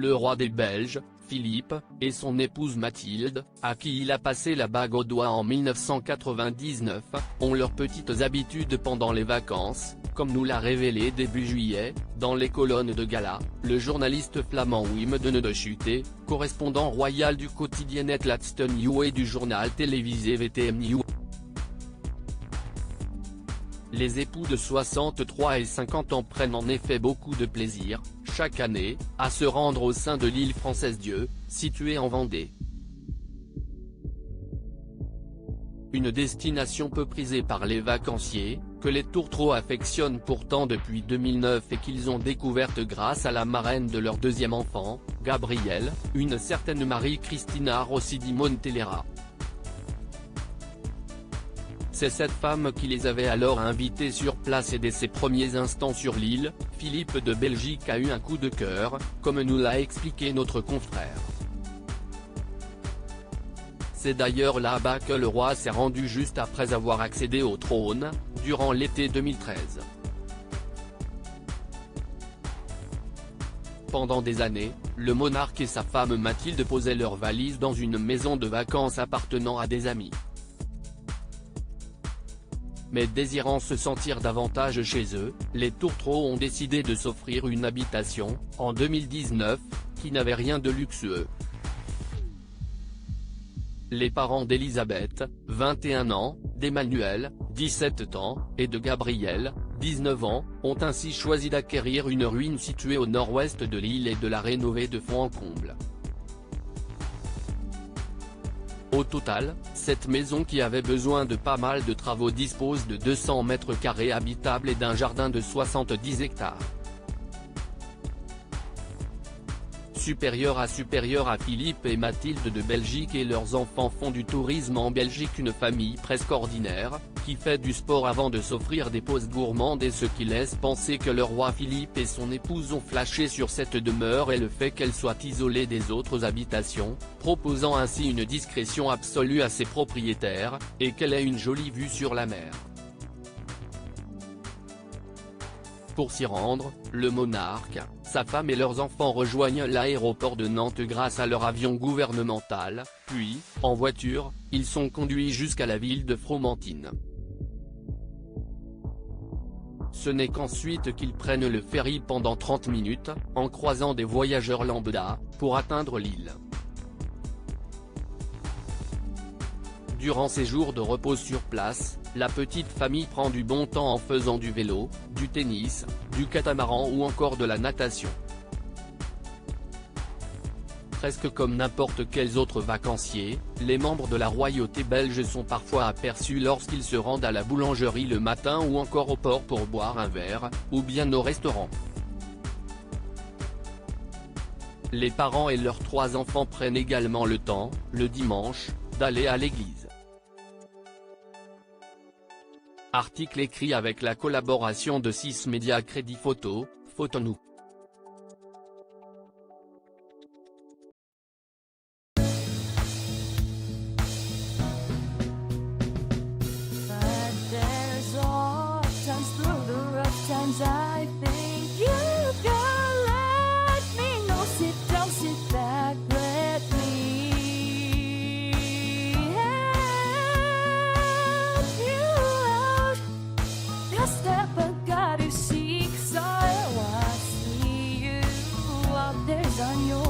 le roi des Belges, Philippe, et son épouse Mathilde, à qui il a passé la bague au doigt en 1999, ont leurs petites habitudes pendant les vacances, comme nous l'a révélé début juillet, dans les colonnes de gala, le journaliste flamand Wim de Schutte, correspondant royal du quotidien Het Laatste Nieuws et du journal télévisé VTM Nieuws. Les époux de 63 et 50 ans prennent en effet beaucoup de plaisir, chaque année, à se rendre au sein de l'île française Dieu, située en Vendée. Une destination peu prisée par les vacanciers, que les tourtereaux affectionnent pourtant depuis 2009 et qu'ils ont découverte grâce à la marraine de leur deuxième enfant, Gabrielle, une certaine Marie-Cristina Rossi di Montelera. C'est cette femme qui les avait alors invités sur place et dès ses premiers instants sur l'île, Philippe de Belgique a eu un coup de cœur, comme nous l'a expliqué notre confrère. C'est d'ailleurs là-bas que le roi s'est rendu juste après avoir accédé au trône, durant l'été 2013. Pendant des années, le monarque et sa femme Mathilde posaient leurs valises dans une maison de vacances appartenant à des amis. Mais désirant se sentir davantage chez eux, les tourtereaux ont décidé de s'offrir une habitation, en 2019, qui n'avait rien de luxueux. Les parents d'Elisabeth, 21 ans, d'Emmanuel, 17 ans, et de Gabriel, 19 ans, ont ainsi choisi d'acquérir une ruine située au nord-ouest de l'île et de la rénover de fond en comble. Au total, cette maison qui avait besoin de pas mal de travaux dispose de 200 mètres carrés habitables et d'un jardin de 70 hectares. Supérieur à Philippe et Mathilde de Belgique et leurs enfants font du tourisme en Belgique une famille presque ordinaire, qui fait du sport avant de s'offrir des pauses gourmandes et ce qui laisse penser que le roi Philippe et son épouse ont flashé sur cette demeure et le fait qu'elle soit isolée des autres habitations, proposant ainsi une discrétion absolue à ses propriétaires, et qu'elle ait une jolie vue sur la mer. Pour s'y rendre, le monarque, sa femme et leurs enfants rejoignent l'aéroport de Nantes grâce à leur avion gouvernemental, puis, en voiture, ils sont conduits jusqu'à la ville de Fromentine. Ce n'est qu'ensuite qu'ils prennent le ferry pendant 30 minutes, en croisant des voyageurs lambda, pour atteindre l'île. Durant ces jours de repos sur place, la petite famille prend du bon temps en faisant du vélo, du tennis, du catamaran ou encore de la natation. Presque comme n'importe quels autres vacanciers, les membres de la royauté belge sont parfois aperçus lorsqu'ils se rendent à la boulangerie le matin ou encore au port pour boire un verre, ou bien au restaurant. Les parents et leurs 3 enfants prennent également le temps, le dimanche, d'aller à l'église. Article écrit avec la collaboration de 6 médias Crédit Photo, Photonou. On your